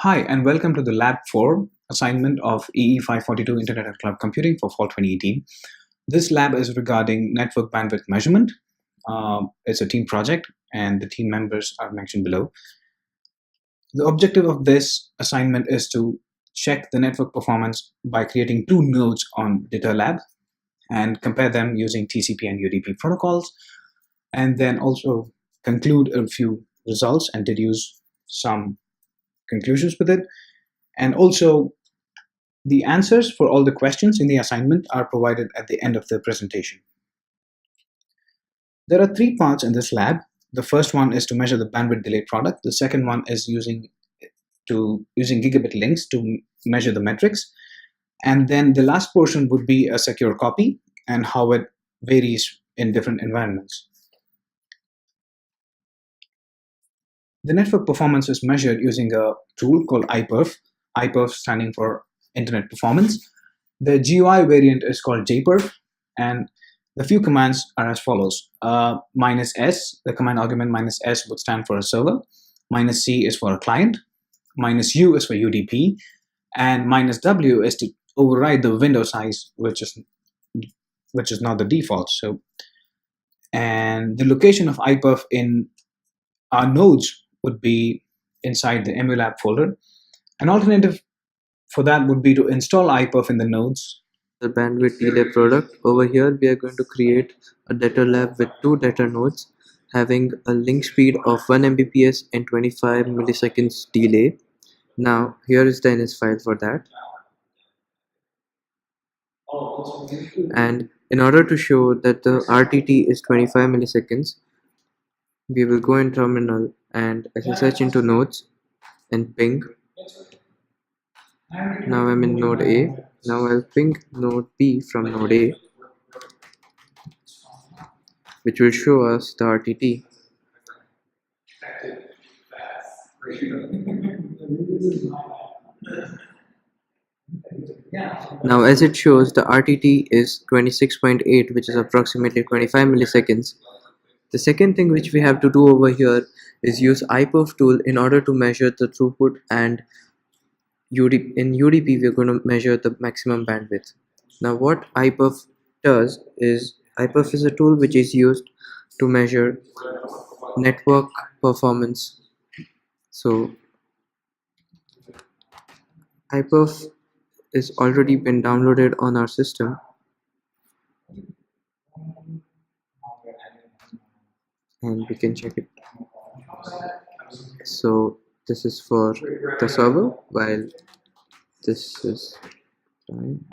Hi, and welcome to the Lab4 assignment of EE542 Internet and Cloud Computing for fall 2018. This lab is regarding network bandwidth measurement. It's a team project, and the team members are mentioned below. The objective of this assignment is to check the network performance by creating two nodes on DataLab and compare them using TCP and UDP protocols, and then also conclude a few results and deduce some conclusions with it. And also, the answers for all the questions in the assignment are provided at the end of the presentation. There are three parts in this lab. The first one is to measure the bandwidth delay product. The second one is using Gigabit Links to measure the metrics. And then the last portion would be a secure copy and how it varies in different environments. The network performance is measured using a tool called iperf, iperf standing for Internet Performance. The GUI variant is called jperf, and the few commands are as follows. -s, the command argument -s would stand for a server, -c is for a client, -u is for UDP, and -w is to override the window size, which is not the default. So, and the location of iperf in our nodes would be inside the emulab folder. An alternative for that would be to install iperf in the nodes. The bandwidth delay product. Over here we are going to create a data lab with two data nodes having a link speed of 1 Mbps and 25 milliseconds delay. Now here is the ins file for that. And in order to show that the RTT is 25 milliseconds, we will go in terminal and SSH into nodes and ping. Now I'm in node A. Now I'll ping node B from node A, which will show us the RTT. Now as it shows, the RTT is 26.8, which is approximately 25 milliseconds. The second thing which we have to do over here is use iperf tool in order to measure the throughput, and in UDP we are going to measure the maximum bandwidth. Now what iperf does is, iperf is a tool which is used to measure network performance. So iperf is already been downloaded on our system. And we can check it. So this is for the server, while this is client.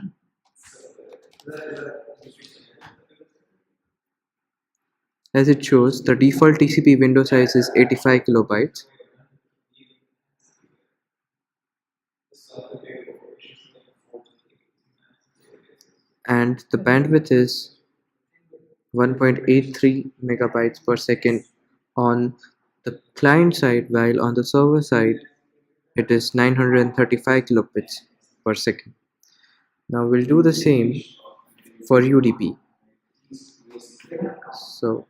As it shows, the default TCP window size is 85 kilobytes. And the bandwidth is 1.83 megabytes per second on the client side, while on the server side it is 935 kilobits per second. Now we'll do the same for UDP. So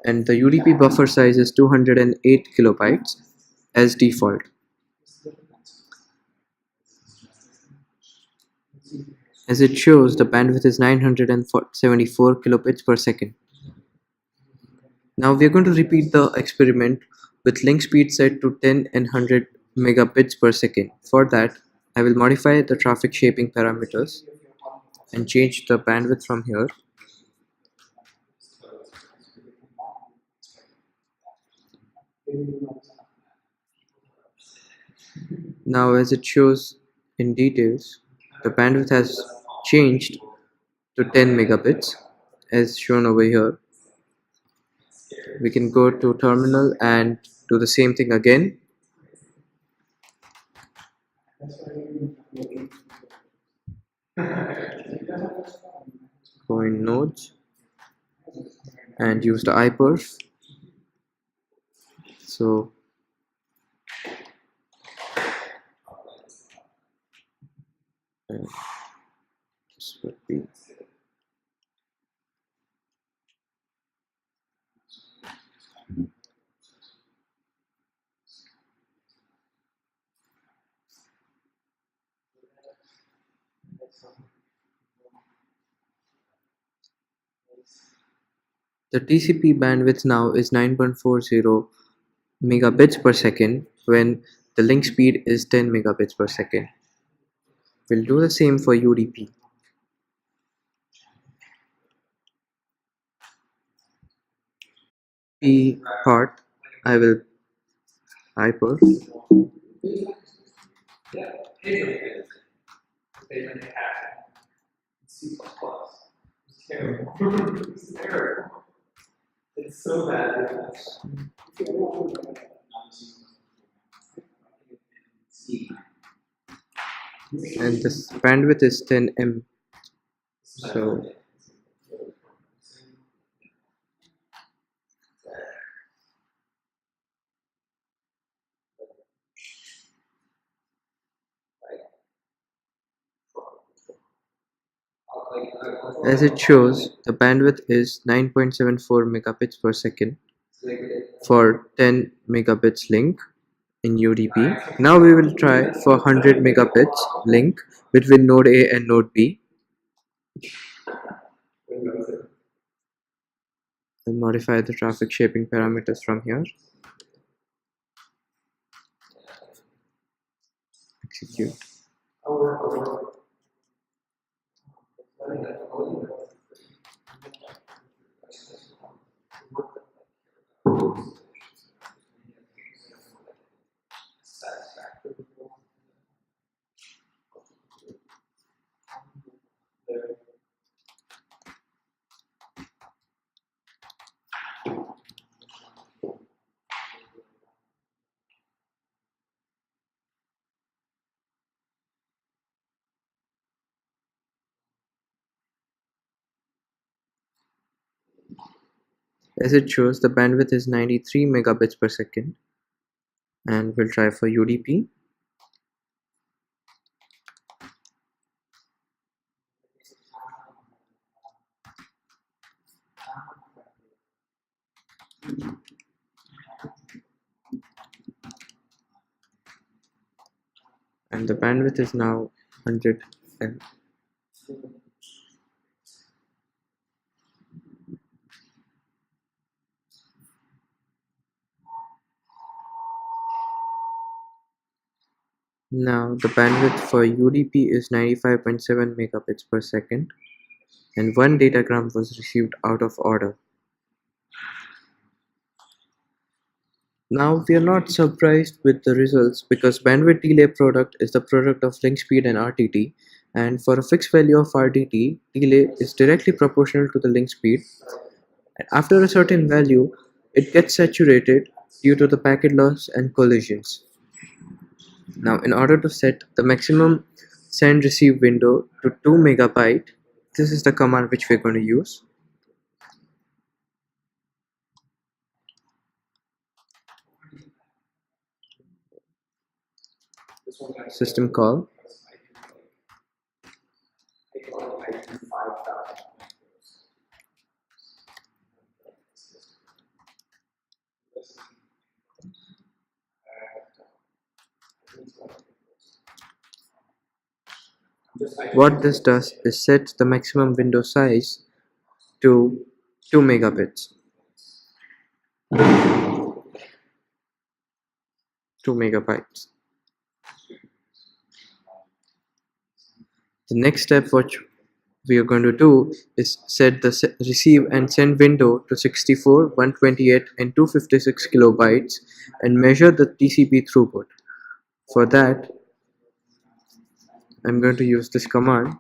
and the UDP buffer size is 208 kilobytes as default. As it shows, the bandwidth is 974 kilobits per second. Now we are going to repeat the experiment with link speed set to 10 and 100 megabits per second. For that, I will modify the traffic shaping parameters and change the bandwidth from here. Now as it shows in details, the bandwidth has changed to 10 megabits as shown over here. We can go to terminal and do the same thing again. Go in nodes and use the iperf. So this would be The TCP bandwidth now is 9.40 megabits per second when the link speed is 10 megabits per second. We'll do the same for UDP. The part I will iperf. And this bandwidth is 10 M. So as it shows, the bandwidth is 9.74 megabits per second for 10 megabits link in UDP. Now we will try for 100 megabits link between node A and node B. I'll modify the traffic shaping parameters from here. Execute. As it shows, the bandwidth is 93 megabits per second, and we'll try for UDP. And the bandwidth is now 100 M. Now the bandwidth for UDP is 95.7 megabits per second, and one datagram was received out of order. Now we are not surprised with the results because bandwidth delay product is the product of link speed and RTT, and for a fixed value of RTT, delay is directly proportional to the link speed. And after a certain value, it gets saturated due to the packet loss and collisions. Now, in order to set the maximum send receive window to 2 megabyte, this is the command which we're going to use. System call. What this does is set the maximum window size to 2 megabits. 2 megabytes. The next step what we are going to do is set the receive and send window to 64, 128 and 256 kilobytes and measure the TCP throughput. For that, I'm going to use this command.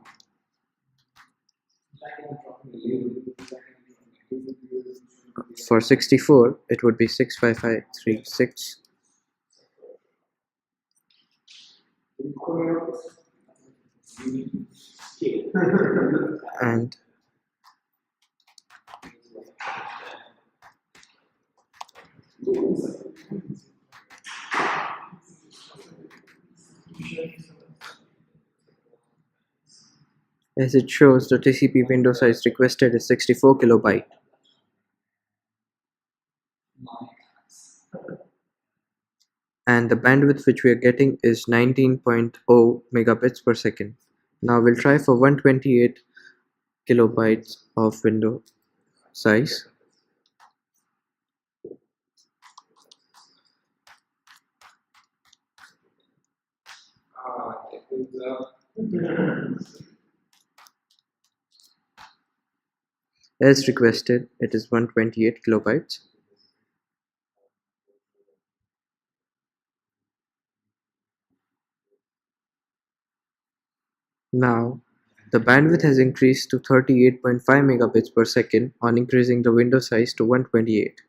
For 64, it would be 65536. And as it shows, the TCP window size requested is 64 kilobyte. And the bandwidth which we are getting is 19.0 megabits per second. Now we'll try for 128 kilobytes of window size. As requested, it is 128 kilobytes. Now, the bandwidth has increased to 38.5 megabits per second on increasing the window size to 128.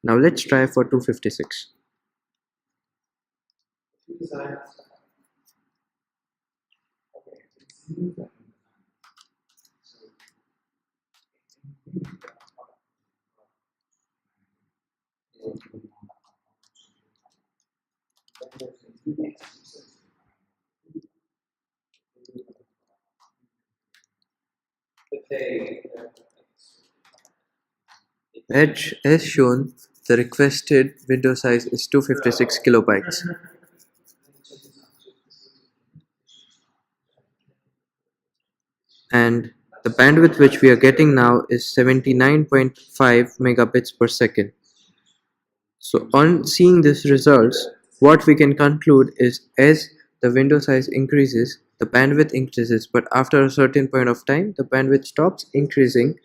Now let's try for 256. As shown, the requested window size is 256 kilobytes. And the bandwidth which we are getting now is 79.5 megabits per second. So on seeing these results, what we can conclude is as the window size increases, the bandwidth increases, but after a certain point of time, the bandwidth stops increasing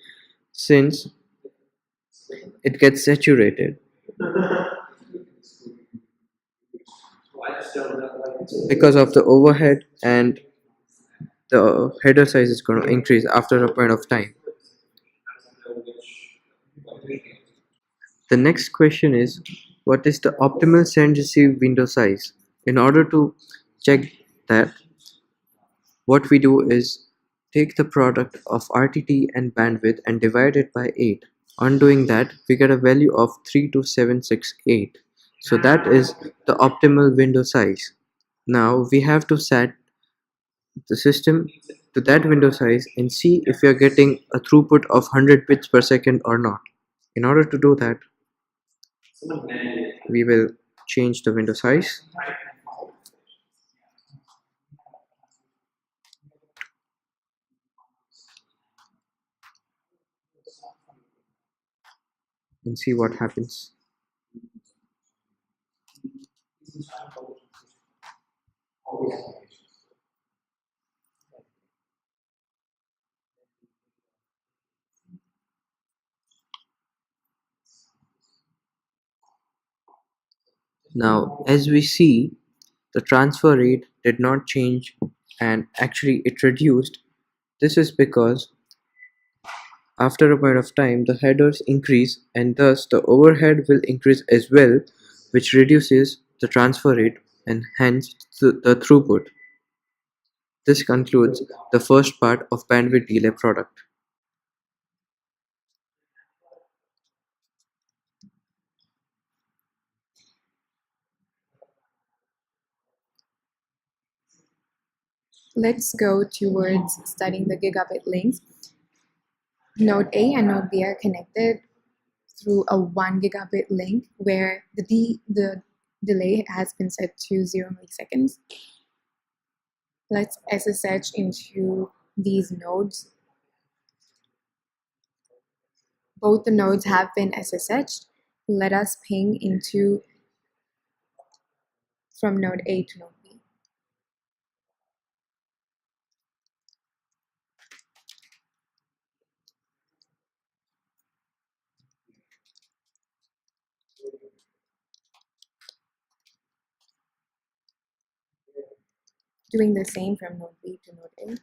since it gets saturated because of the overhead, and the header size is going to increase after a point of time. The next question is, what is the optimal send receive window size? In order to check that, what we do is take the product of RTT and bandwidth and divide it by 8. On doing that, we get a value of 32768. So that is the optimal window size. Now we have to set the system to that window size and see if we are getting a throughput of 100 bits per second or not. In order to do that, we will change the window size. And see what happens. Now, as we see, the transfer rate did not change and actually it reduced. This is because after a point of time, the headers increase and thus the overhead will increase as well, which reduces the transfer rate and hence the throughput. This concludes the first part of bandwidth delay product. Let's go towards studying the gigabit links. Node A and node B are connected through a 1 gigabit link where the delay has been set to 0 milliseconds. Let's SSH into these nodes. Both the nodes have been SSH'd. Let us ping into from node A to node B. Doing the same from node B to node A.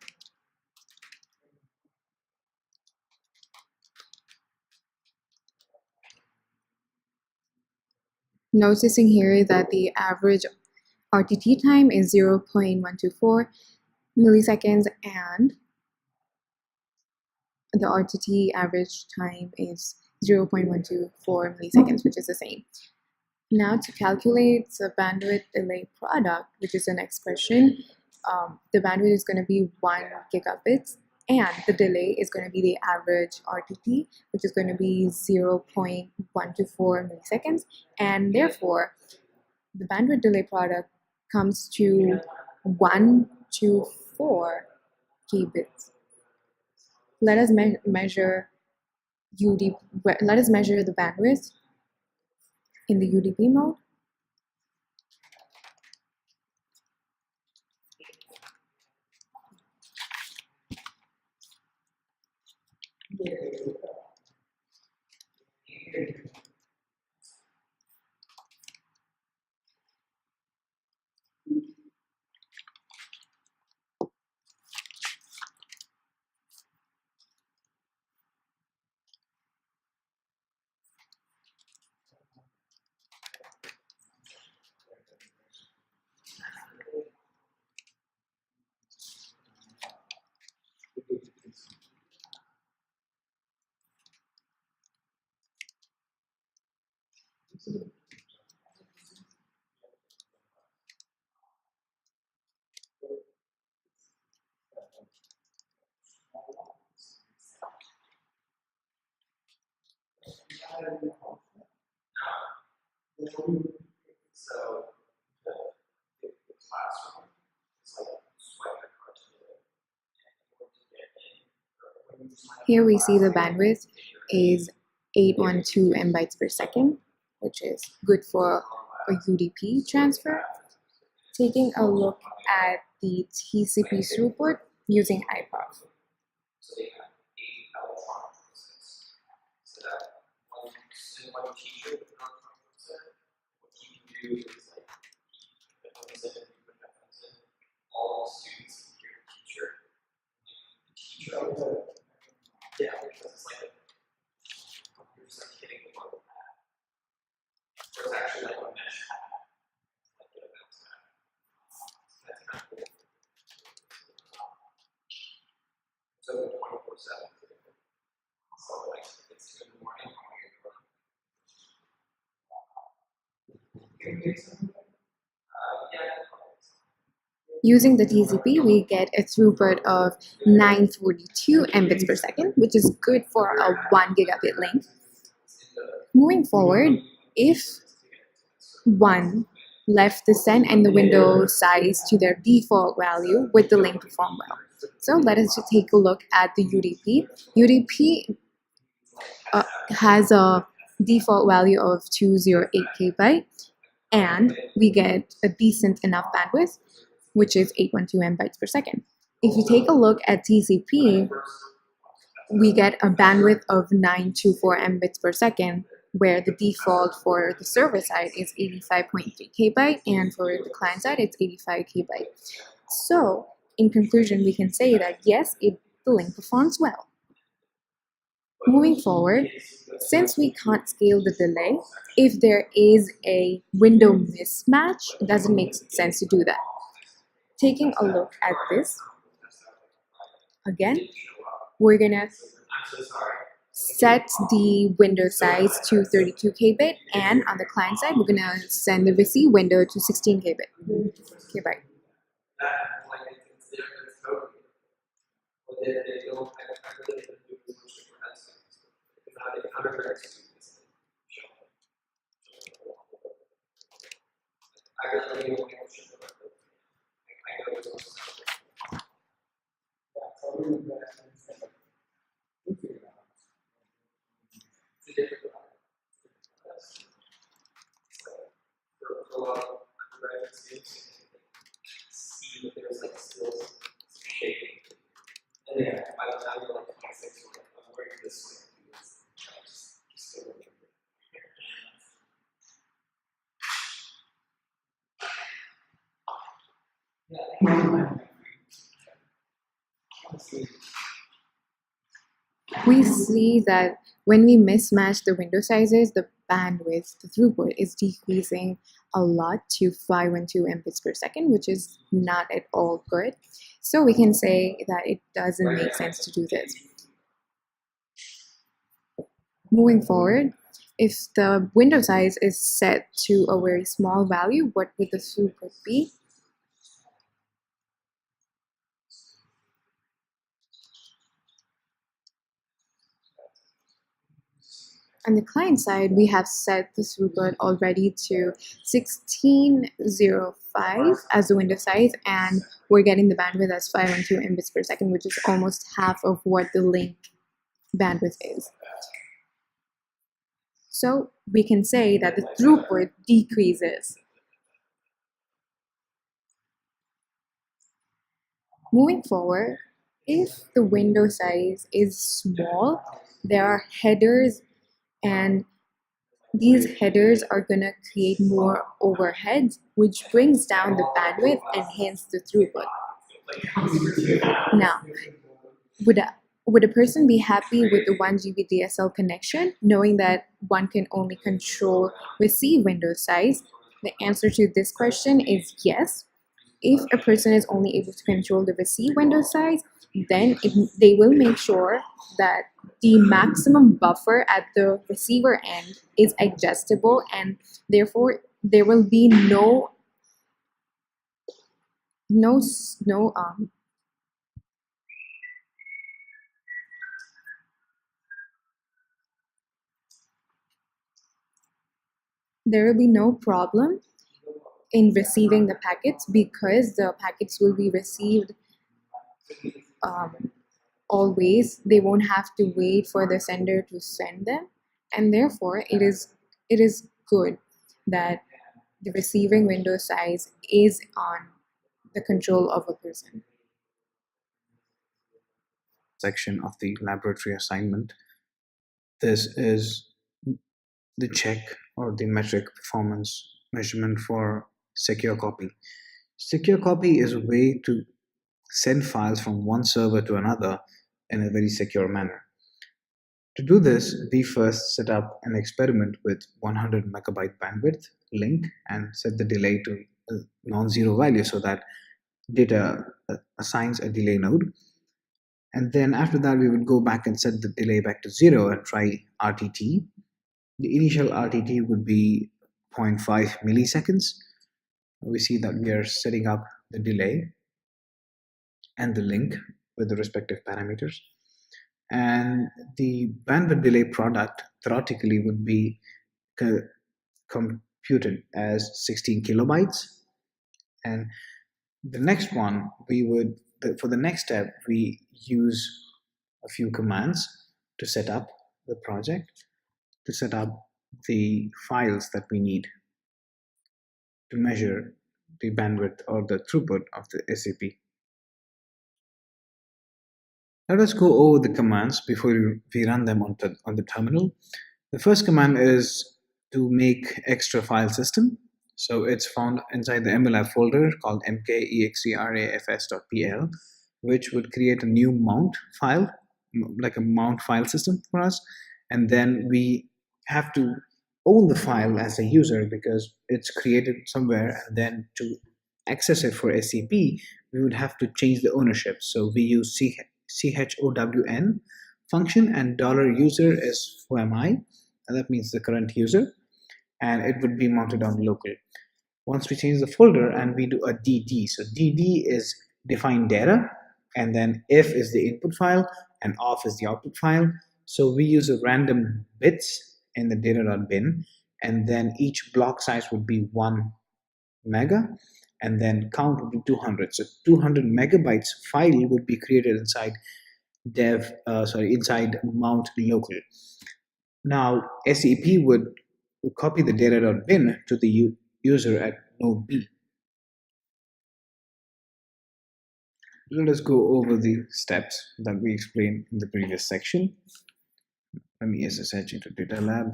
Noticing here that the average RTT time is 0.124 milliseconds and the RTT average time is 0.124 milliseconds, which is the same. Now to calculate the bandwidth delay product, which is an expression, the bandwidth is going to be 1 gigabits and the delay is going to be the average RTT, which is going to be 0.124 milliseconds, and therefore the bandwidth delay product comes to 1 to 4 kbits. Let us measure Let us measure the bandwidth in the UDP mode. Here we see the bandwidth is 812 MB per second, which is good for a UDP transfer. Taking a look at the TCP throughput using iperf. Using the TCP, we get a throughput of 942 Mbits per second, which is good for a 1 gigabit link. Moving forward, if one left the send and the window size to their default value, would the link perform well? So let us take a look at the UDP. UDP has a default value of 208 KB, and we get a decent enough bandwidth, which is 812 MB per second. If you take a look at TCP, we get a bandwidth of 924 Mbits per second, where the default for the server side is 85.3 KB, and for the client side, it's 85 KB. So, in conclusion, we can say that yes, the link performs well. Moving forward, since we can't scale the delay, if there is a window mismatch, it doesn't make sense to do that. Taking a look at this, again, we're gonna set the window size to 32 kbit, and on the client side, we're gonna send the VC window to 16 kbit. We see that when we mismatch the window sizes, the bandwidth, the throughput is decreasing a lot to 512 Mbits per second, which is not at all good. So we can say that it doesn't make sense to do this. Moving forward, if the window size is set to a very small value, what would the throughput be? On the client side, we have set the throughput already to 1604 5 as the window size, and we're getting the bandwidth as 512 mbits per second, which is almost half of what the link bandwidth is. So we can say that the throughput decreases. Moving forward, if the window size is small, there are headers, and these headers are going to create more overheads, which brings down the bandwidth and hence the throughput. Now, would a person be happy with the 1 GB DSL connection, knowing that one can only control receive window size? The answer to this question is yes. If a person is only able to control the receive window size, then they will make sure that the maximum buffer at the receiver end is adjustable, and therefore there will be no problem in receiving the packets, because the packets will be received always. They won't have to wait for the sender to send them, and therefore it is good that the receiving window size is on the control of a person. Section of the laboratory assignment. This is the check or the metric performance measurement for secure copy. Secure copy is a way to send files from one server to another in a very secure manner. To do this, we first set up an experiment with 100 megabyte bandwidth link and set the delay to a non-zero value so that data assigns a delay node. And then after that, we would go back and set the delay back to 0 and try RTT. The initial RTT would be 0.5 milliseconds. We see that we are setting up the delay and the link with the respective parameters. And the bandwidth delay product theoretically would be computed as 16 kilobytes. And the next one, for the next step, we use a few commands to set up the project, to set up the files that we need to measure the bandwidth or the throughput of the SAP. Let us go over the commands before we run them on the terminal. The first command is to make extra file system. So it's found inside the MLab folder called mkextrafs.pl, which would create a new mount file, like a mount file system for us. And then we have to own the file as a user because it's created somewhere, and then to access it for SCP, we would have to change the ownership. So we use chown function, and $user is who am I, and that means the current user, and it would be mounted on local. Once we change the folder and we do a dd, so dd is define data, and then if is the input file and off is the output file. So we use a random bits in the data.bin, and then each block size would be 1 mega, and then count would be 200. So 200 megabytes file would be created inside inside mount local. Now SEP would copy the data.bin to the user at node B. Let us go over the steps that we explained in the previous section. Let me SSH into data lab.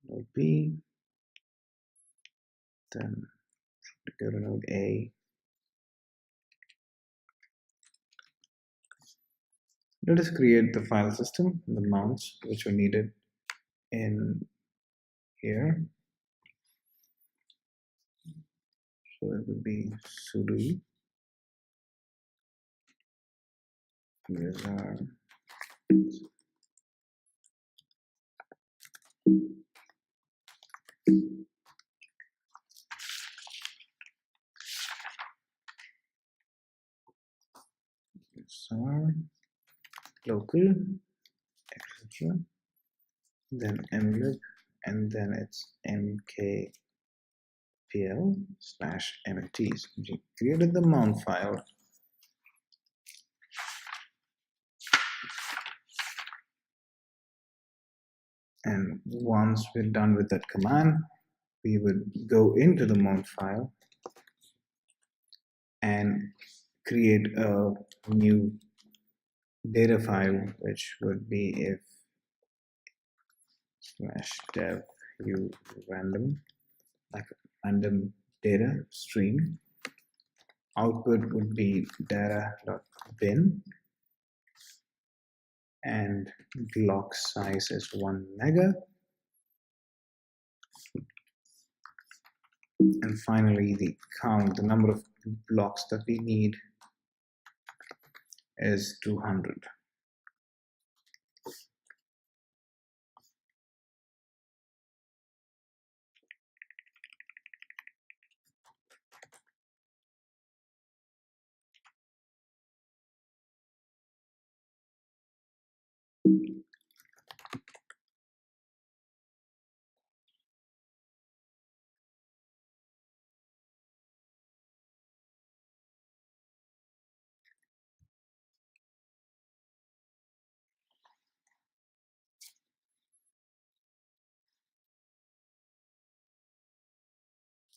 Node B, then go to node A. Let us create the file system, the mounts which are needed in here. So it would be sudo user local, etc. Then mlib, and then it's mkpl/mnt. We created the mount file. And once we're done with that command, we would go into the mount file and create a new data file, which would be if /dev u random, like random data stream. Output would be data.bin, and block size is 1 mega. And finally, the count, the number of blocks that we need is 200.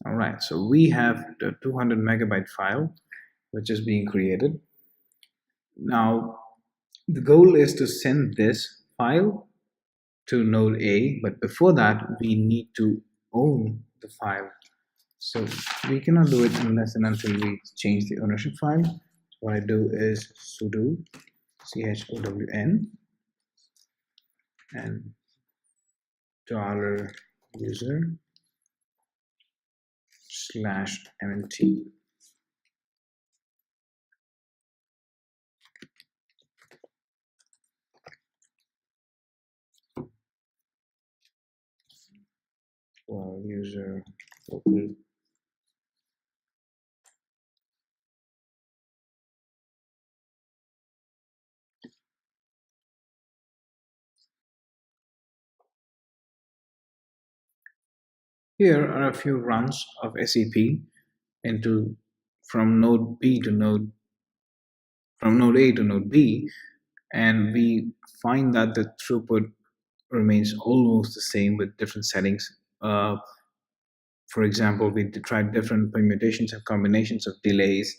All right, so we have the 200 megabyte file, which is being created. Now, the goal is to send this file to node A, but before that, we need to own the file. So we cannot do it unless and until we change the ownership file. So what I do is sudo chown and $user/mnt. Well, user local Here are a few runs of SEP into from node A to node B, and we find that the throughput remains almost the same with different settings. For example, we tried different permutations and combinations of delays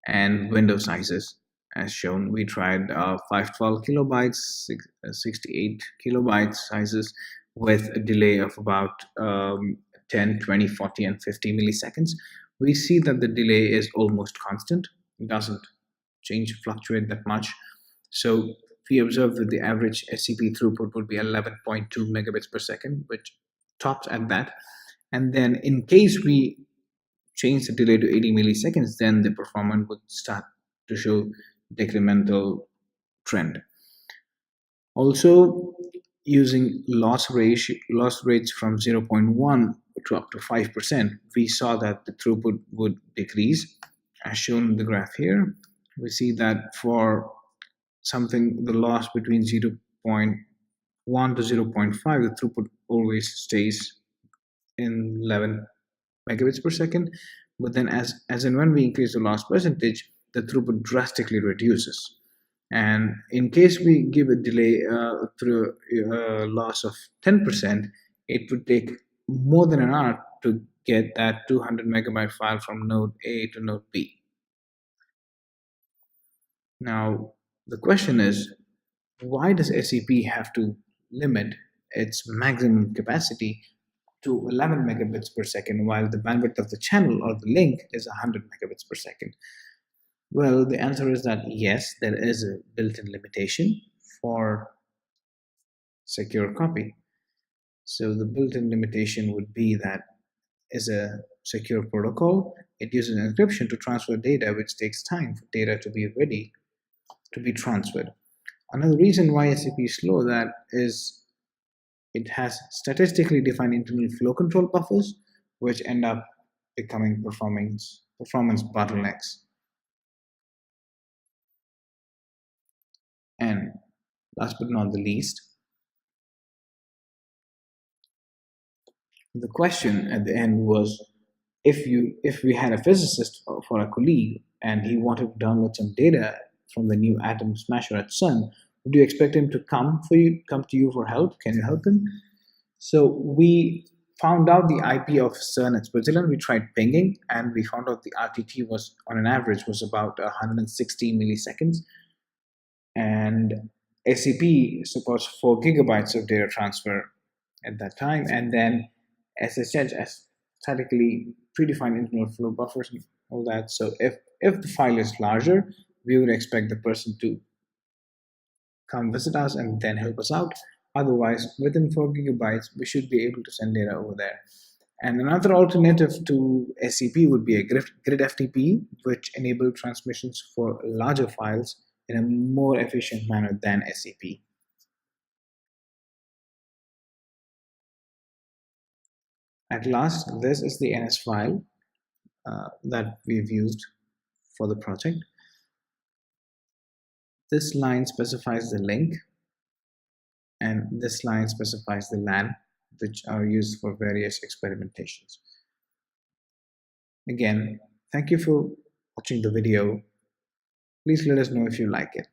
and window sizes. As shown, we tried 512 kilobytes, 68 kilobytes sizes with a delay of about 10, 20, 40, and 50 milliseconds. We see that the delay is almost constant. It doesn't change, fluctuate that much. So we observe that the average SCP throughput would be 11.2 megabits per second, which tops at that. And then in case we change the delay to 80 milliseconds, then the performance would start to show decremental trend. Also, using loss rates from 0.1 to up to 5%, we saw that the throughput would decrease. As shown in the graph here, we see that for something, the loss between 0.1 to 0.5, the throughput always stays in 11 megabits per second. But then as and when we increase the loss percentage, the throughput drastically reduces. And in case we give a delay through a loss of 10%, it would take more than an hour to get that 200 megabyte file from node A to node B. Now, the question is, why does SCP have to limit its maximum capacity to 11 megabits per second while the bandwidth of the channel or the link is 100 megabits per second? Well, the answer is that yes, there is a built-in limitation for secure copy. So the built-in limitation would be that is a secure protocol. It uses encryption to transfer data, which takes time for data to be ready to be transferred. Another reason why SCP is slow that is it has statistically defined internal flow control buffers, which end up becoming performance bottlenecks. And Last but not the least, the question at the end was, if we had a physicist for a colleague and he wanted to download some data from the new atom smasher at CERN, would you expect him to come to you for help? Can you help him? So we found out the IP of CERN at Switzerland. We tried pinging, and we found out the RTT was, on an average, was about 160 milliseconds, and SCP supports 4 gigabytes of data transfer at that time, and then SSH as statically predefined internal flow buffers and all that. So if the file is larger, we would expect the person to come visit us and then help us out. Otherwise, within 4 gigabytes, we should be able to send data over there. And another alternative to SCP would be a grid FTP, which enabled transmissions for larger files in a more efficient manner than SCP. At last, this is the NS file that we've used for the project. This line specifies the link, and this line specifies the LAN, which are used for various experimentations. Again, thank you for watching the video. Please let us know if you like it.